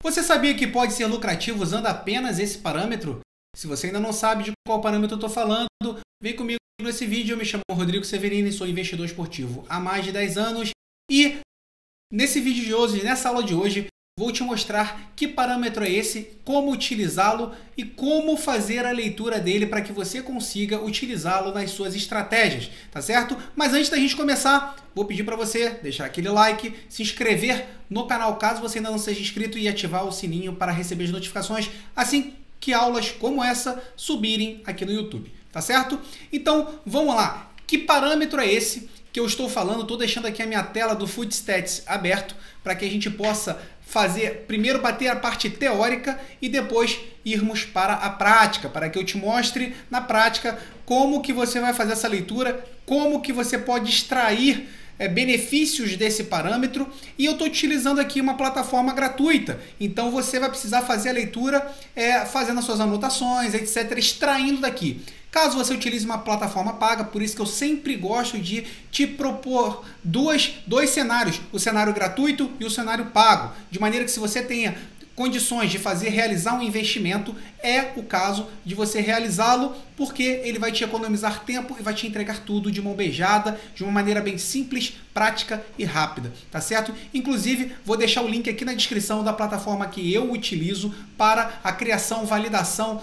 Você sabia que pode ser lucrativo usando apenas esse parâmetro? Se você ainda não sabe de qual parâmetro eu estou falando, vem comigo nesse vídeo. Eu me chamo Rodrigo Severini e sou investidor esportivo há mais de 10 anos. E nesse vídeo de hoje, nessa aula de hoje, vou te mostrar que parâmetro é esse, como utilizá-lo e como fazer a leitura dele para que você consiga utilizá-lo nas suas estratégias, tá certo? Mas antes da gente começar, vou pedir para você deixar aquele like, se inscrever no canal caso você ainda não seja inscrito e ativar o sininho para receber as notificações assim que aulas como essa subirem aqui no YouTube, tá certo? Então, vamos lá. Que parâmetro é esse que eu estou falando? Estou deixando aqui a minha tela do Footstats aberto para que a gente possa primeiro bater a parte teórica e depois irmos para a prática, para que eu te mostre na prática como que você vai fazer essa leitura, como que você pode extrair benefícios desse parâmetro. E eu estou utilizando aqui uma plataforma gratuita, então você vai precisar fazer a leitura fazendo as suas anotações, etc., extraindo daqui. Caso você utilize uma plataforma paga, por isso que eu sempre gosto de te propor dois cenários, o cenário gratuito e o cenário pago, de maneira que se você tenha condições de realizar um investimento, é o caso de você realizá-lo, porque ele vai te economizar tempo e vai te entregar tudo de mão beijada, de uma maneira bem simples, prática e rápida, tá certo? Inclusive, vou deixar o link aqui na descrição da plataforma que eu utilizo para a criação, validação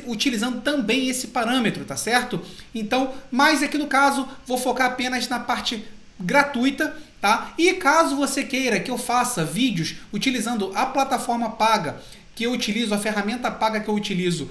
utilizando também esse parâmetro, tá certo? Então, mas aqui no caso, vou focar apenas na parte gratuita, tá? E caso você queira que eu faça vídeos utilizando a plataforma paga que eu utilizo, a ferramenta paga que eu utilizo,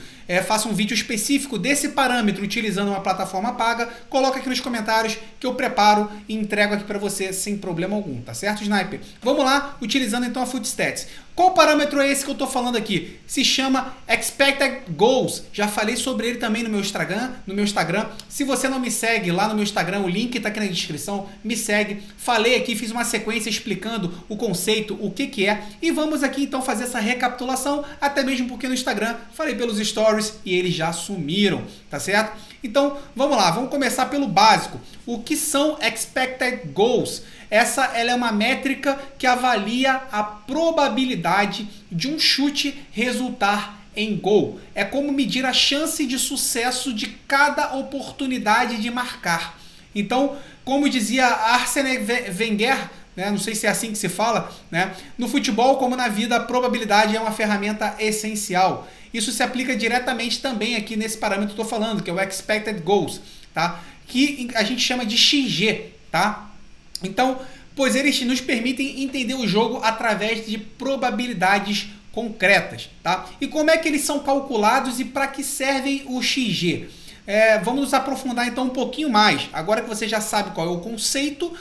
faça um vídeo específico desse parâmetro utilizando uma plataforma paga, coloca aqui nos comentários que eu preparo e entrego aqui para você sem problema algum, tá certo, Sniper? Vamos lá, utilizando então a Footstats. Qual parâmetro é esse que eu estou falando aqui? Se chama Expected Goals. Já falei sobre ele também no meu Instagram. Se você não me segue lá no meu Instagram, o link está aqui na descrição, me segue. Falei aqui, fiz uma sequência explicando o conceito, o que é. E vamos aqui então fazer essa recapitulação, até mesmo porque no Instagram falei pelos stories e eles já sumiram, tá certo? Então, vamos lá, vamos começar pelo básico. O que são Expected Goals? Ela é uma métrica que avalia a probabilidade de um chute resultar em gol. É como medir a chance de sucesso de cada oportunidade de marcar. Então, como dizia Arsene Wenger, não sei se é assim que se fala, no futebol como na vida, a probabilidade é uma ferramenta essencial. Isso se aplica diretamente também aqui nesse parâmetro que eu estou falando, que é o Expected Goals, tá? Que a gente chama de XG, tá? Então, pois eles nos permitem entender o jogo através de probabilidades concretas, tá? E como é que eles são calculados e para que servem o XG? Vamos nos aprofundar então um pouquinho mais. Agora que você já sabe qual é o conceito,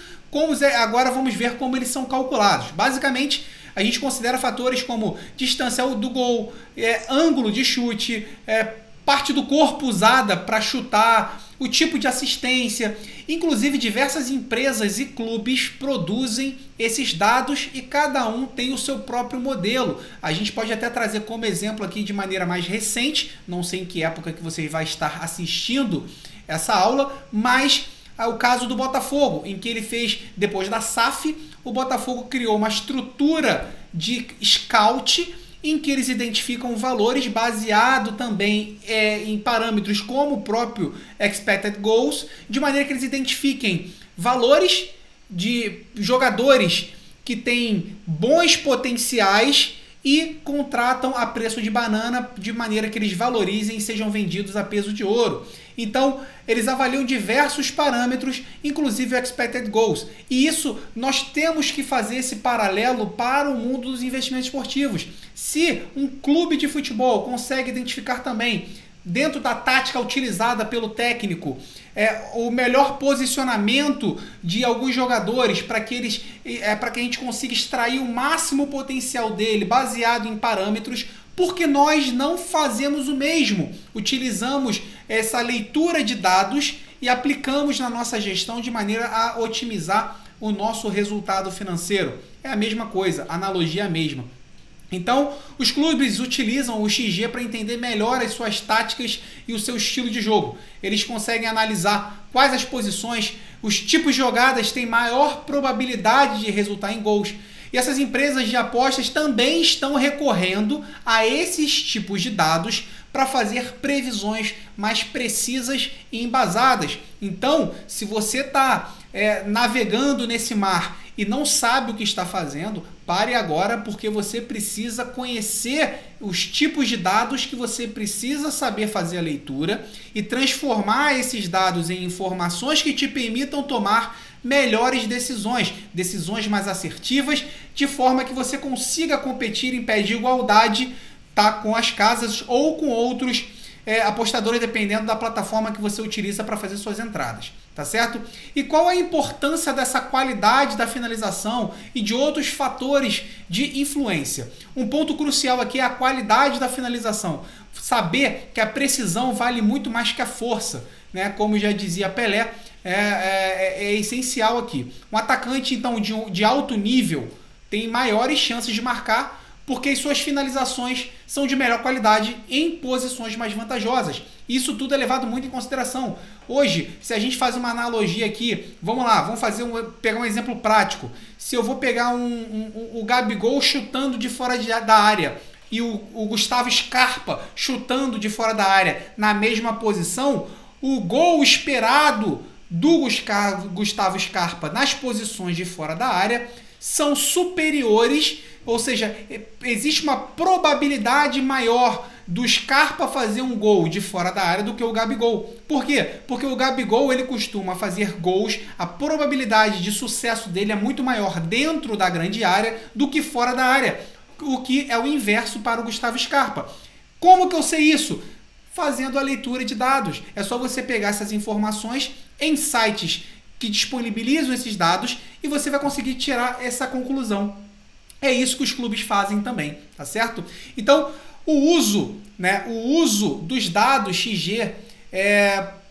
agora vamos ver como eles são calculados. Basicamente, a gente considera fatores como distância do gol, ângulo de chute, parte do corpo usada para chutar, o tipo de assistência. Inclusive, diversas empresas e clubes produzem esses dados e cada um tem o seu próprio modelo. A gente pode até trazer como exemplo aqui de maneira mais recente, não sei em que época que você vai estar assistindo essa aula, mas o caso do Botafogo, em que ele fez, depois da SAF, o Botafogo criou uma estrutura de scout em que eles identificam valores baseado também em parâmetros como o próprio Expected Goals, de maneira que eles identifiquem valores de jogadores que têm bons potenciais e contratam a preço de banana, de maneira que eles valorizem e sejam vendidos a peso de ouro. Então, eles avaliam diversos parâmetros, inclusive o Expected Goals. E isso, nós temos que fazer esse paralelo para o mundo dos investimentos esportivos. Se um clube de futebol consegue identificar também, dentro da tática utilizada pelo técnico, o melhor posicionamento de alguns jogadores para que a gente consiga extrair o máximo potencial dele baseado em parâmetros, porque nós não fazemos o mesmo. Utilizamos essa leitura de dados e aplicamos na nossa gestão de maneira a otimizar o nosso resultado financeiro. É a mesma coisa, a analogia é a mesma. Então, os clubes utilizam o XG para entender melhor as suas táticas e o seu estilo de jogo. Eles conseguem analisar quais as posições, os tipos de jogadas têm maior probabilidade de resultar em gols. E essas empresas de apostas também estão recorrendo a esses tipos de dados para fazer previsões mais precisas e embasadas. Então, se você está navegando nesse mar e não sabe o que está fazendo, pare agora, porque você precisa conhecer os tipos de dados que você precisa saber fazer a leitura e transformar esses dados em informações que te permitam tomar melhores decisões, decisões mais assertivas, de forma que você consiga competir em pé de igualdade, tá, com as casas ou com outros apostadores, dependendo da plataforma que você utiliza para fazer suas entradas, tá certo? E qual a importância dessa qualidade da finalização e de outros fatores de influência? Um ponto crucial aqui é a qualidade da finalização. Saber que a precisão vale muito mais que a força, né? Como já dizia Pelé, é essencial aqui. Um atacante, então, de alto nível tem maiores chances de marcar, porque suas finalizações são de melhor qualidade em posições mais vantajosas. Isso tudo é levado muito em consideração. Hoje, se a gente faz uma analogia aqui, vamos lá, vamos pegar um exemplo prático. Se eu vou pegar o Gabigol chutando de fora da área e o Gustavo Scarpa chutando de fora da área na mesma posição, o gol esperado do Gustavo Scarpa nas posições de fora da área são superiores, ou seja, existe uma probabilidade maior do Scarpa fazer um gol de fora da área do que o Gabigol. Por quê? Porque o Gabigol, ele costuma fazer gols, a probabilidade de sucesso dele é muito maior dentro da grande área do que fora da área, o que é o inverso para o Gustavo Scarpa. Como que eu sei isso? Fazendo a leitura de dados. É só você pegar essas informações em sites que disponibilizam esses dados e você vai conseguir tirar essa conclusão. É isso que os clubes fazem também, tá certo? Então, o uso dos dados XG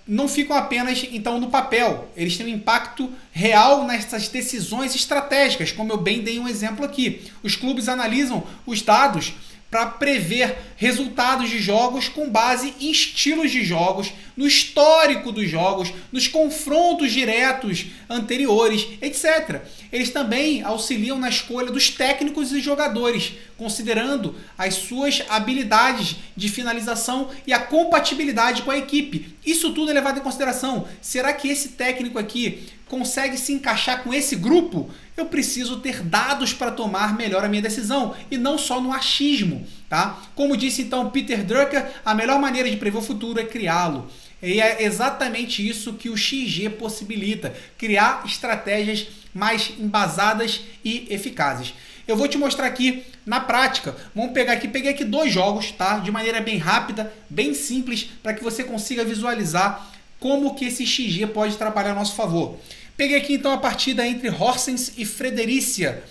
não ficam apenas então no papel. Eles têm um impacto real nessas decisões estratégicas, como eu bem dei um exemplo aqui. Os clubes analisam os dados para prever resultados de jogos com base em estilos de jogos, no histórico dos jogos, nos confrontos diretos anteriores, etc. Eles também auxiliam na escolha dos técnicos e jogadores, considerando as suas habilidades de finalização e a compatibilidade com a equipe. Isso tudo é levado em consideração. Será que esse técnico aqui consegue se encaixar com esse grupo? Eu preciso ter dados para tomar melhor a minha decisão e não só no achismo, tá? Como disse então Peter Drucker, a melhor maneira de prever o futuro é criá-lo. E é exatamente isso que o XG possibilita, criar estratégias mais embasadas e eficazes. Eu vou te mostrar aqui na prática. Vamos pegar aqui, peguei aqui 2 jogos, tá? De maneira bem rápida, bem simples, para que você consiga visualizar como que esse XG pode trabalhar a nosso favor. Peguei aqui então a partida entre Horsens e Fredericia,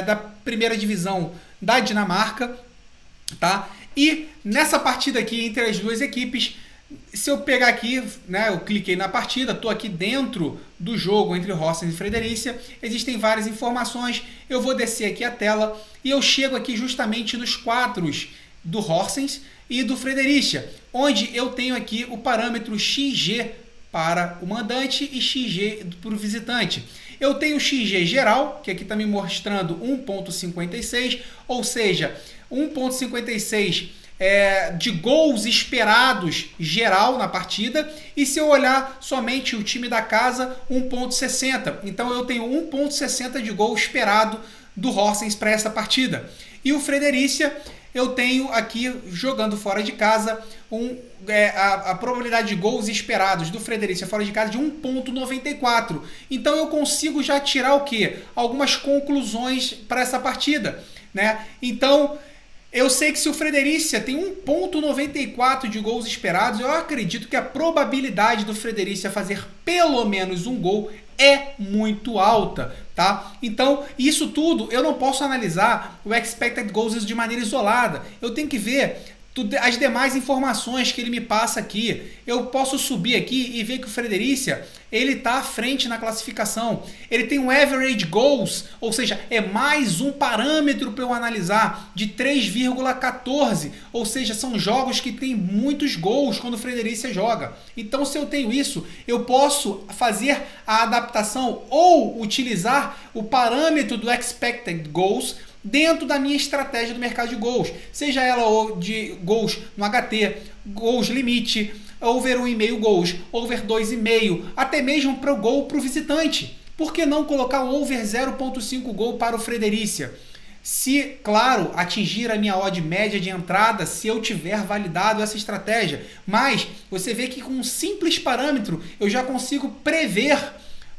da primeira divisão da Dinamarca, tá? E nessa partida aqui entre as duas equipes, se eu pegar aqui, né, eu cliquei na partida, estou aqui dentro do jogo entre Horsens e Fredericia, existem várias informações, eu vou descer aqui a tela e eu chego aqui justamente nos quadros do Horsens e do Fredericia, onde eu tenho aqui o parâmetro XG para o mandante e XG para o visitante. Eu tenho o XG geral, que aqui está me mostrando 1.56, ou seja, 1.56 de gols esperados geral na partida, e se eu olhar somente o time da casa, 1.60. Então eu tenho 1.60 de gol esperado do Horsens para essa partida. E o Fredericia, eu tenho aqui, jogando fora de casa, a probabilidade de gols esperados do Fredericia fora de casa de 1.94. Então eu consigo já tirar o quê? Algumas conclusões para essa partida, né? Então eu sei que se o Fredericia tem 1.94 de gols esperados, eu acredito que a probabilidade do Fredericia fazer pelo menos um gol é muito alta, tá? Então, isso tudo eu não posso analisar o expected goals de maneira isolada. Eu tenho que ver as demais informações que ele me passa aqui. Eu posso subir aqui e ver que o Fredericia, ele está à frente na classificação. Ele tem um average goals, ou seja, é mais um parâmetro para eu analisar, de 3,14. Ou seja, são jogos que tem muitos gols quando o Fredericia joga. Então, se eu tenho isso, eu posso fazer a adaptação ou utilizar o parâmetro do expected goals dentro da minha estratégia do mercado de gols, seja ela de gols no HT, gols limite, over 1,5 gols, over 2,5, até mesmo para o gol para o visitante. Por que não colocar o over 0,5 gol para o Fredericia? Se, claro, atingir a minha odd média de entrada, se eu tiver validado essa estratégia. Mas você vê que com um simples parâmetro eu já consigo prever,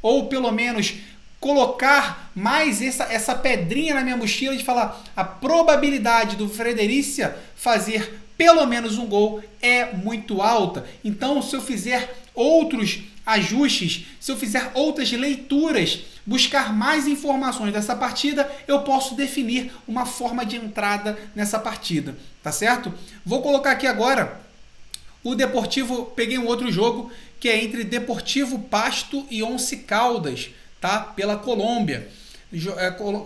ou pelo menos colocar mais essa pedrinha na minha mochila de falar a probabilidade do Fredericia fazer pelo menos um gol é muito alta. Então, se eu fizer outros ajustes, se eu fizer outras leituras, buscar mais informações dessa partida, eu posso definir uma forma de entrada nessa partida, tá certo? Vou colocar aqui agora o Deportivo, peguei um outro jogo que é entre Deportivo Pasto e Once Caldas, tá? Pela Colômbia,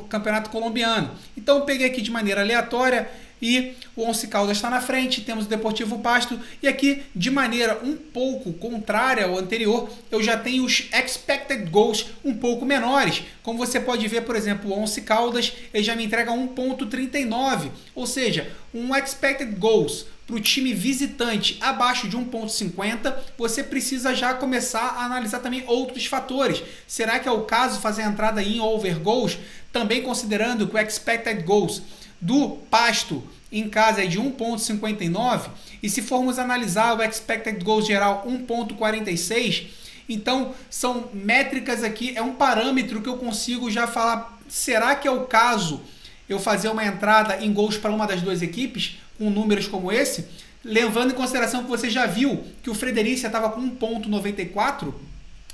campeonato colombiano. Então eu peguei aqui de maneira aleatória e o Once Caldas está na frente, temos o Deportivo Pasto, e aqui de maneira um pouco contrária ao anterior, eu já tenho os expected goals um pouco menores. Como você pode ver, por exemplo, o Once Caldas ele já me entrega 1,39, ou seja, um expected goals para o time visitante abaixo de 1,50, você precisa já começar a analisar também outros fatores. Será que é o caso fazer a entrada em over goals? Também considerando que o expected goals do Pasto em casa é de 1,59, e se formos analisar o expected goals geral 1,46, então são métricas aqui, é um parâmetro que eu consigo já falar, será que é o caso eu fazer uma entrada em gols para uma das duas equipes com números como esse, levando em consideração que você já viu que o Fredericia estava com 1,94.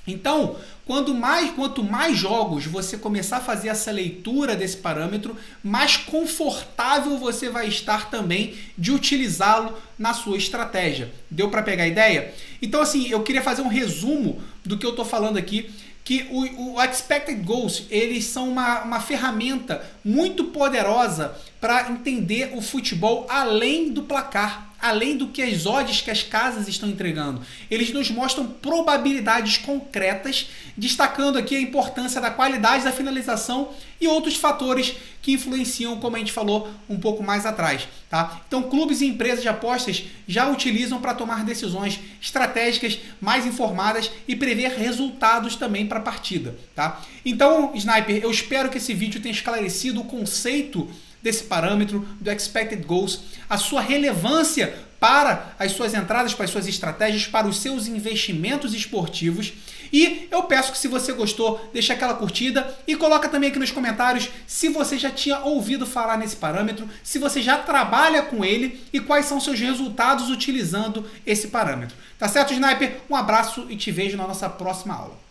Então, quanto mais jogos você começar a fazer essa leitura desse parâmetro, mais confortável você vai estar também de utilizá-lo na sua estratégia. Deu para pegar a ideia? Então, assim, eu queria fazer um resumo do que eu estou falando aqui, que o expected goals, eles são uma ferramenta muito poderosa para entender o futebol além do placar, além do que as odds que as casas estão entregando. Eles nos mostram probabilidades concretas, destacando aqui a importância da qualidade da finalização e outros fatores que influenciam, como a gente falou um pouco mais atrás, tá? Então, clubes e empresas de apostas já utilizam para tomar decisões estratégicas mais informadas e prever resultados também para a partida, tá? Então, Sniper, eu espero que esse vídeo tenha esclarecido o conceito desse parâmetro do expected goals, a sua relevância para as suas entradas, para as suas estratégias, para os seus investimentos esportivos. E eu peço que, se você gostou, deixe aquela curtida e coloca também aqui nos comentários se você já tinha ouvido falar nesse parâmetro, se você já trabalha com ele e quais são seus resultados utilizando esse parâmetro. Tá certo, Sniper? Um abraço e te vejo na nossa próxima aula.